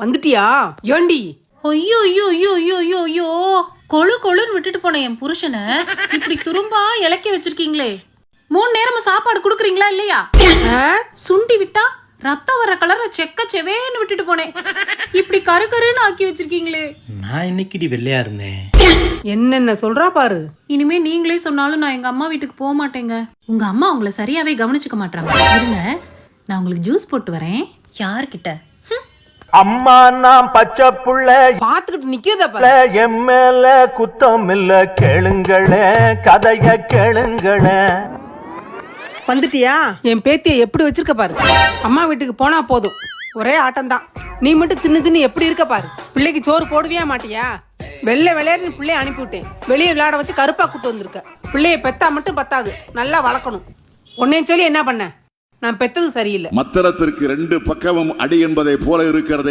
வந்துட்டியா? ஏண்டி? ஐயோ ஐயோ ஐயோ ஐயோ ஐயோ ஐயோ, கொழு கொழுன்னு விட்டுட்டு போன என் புருஷனை இப்படி துரும்பா இலக்கி வச்சிருக்கீங்களே. 3 நேரமும் சாப்பாடு குடுக்குறீங்களா இல்லையா? சுண்டி விட்டா ரத்தம் வர கலர்ல செக்க செவேன்னு விட்டுட்டு போனேன். இப்படி கருன்னு ஆக்கி வச்சிருக்கீங்களே. நான் இன்னைக்கு வெள்ளையா இருந்தேன். என்னென்ன சொல்றா பாரு. இனிமே நீங்களே சொன்னாலும் நான் எங்க அம்மா வீட்டுக்கு போக மாட்டேங்க. உங்க அம்மா உங்களை சரியாவே கவனிச்சுக்க மாட்டாங்க. இருங்க, நான் உங்களுக்கு ஜூஸ் போட்டு வரேன். யார்கிட்ட? அம்மா நான் பச்சை புள்ள பாத்துக்கிட்டு நிக்கிறத எம்மேல குத்தம் இல்ல, கேளுங்களே கதைய கேளுங்களே. வந்துட்டியா? என் பேத்திய எப்படி வச்சிருக்க பாரு. அம்மா வீட்டுக்கு போனா போதும் ஒரே ஆட்டம் தான். நீ மட்டும் தின்னு எப்படி இருக்க பாரு. பிள்ளைக்கு சோறு போடுவியா மாட்டியா? வெள்ளை விளையாடுன்னு பிள்ளைய அனுப்பிவிட்டேன். வெளியே விளையாட வச்சு கருப்பா கூட்டு வந்திருக்க. பிள்ளைய பெத்தா மட்டும் பத்தாது, நல்லா வளர்க்கணும். உன்னையும் சொல்லி என்ன பண்ண? நான் பெத்தது சரியில்லை. மத்திரத்திற்கு 2 பக்கமும் அடி என்பதை போல இருக்கிறது.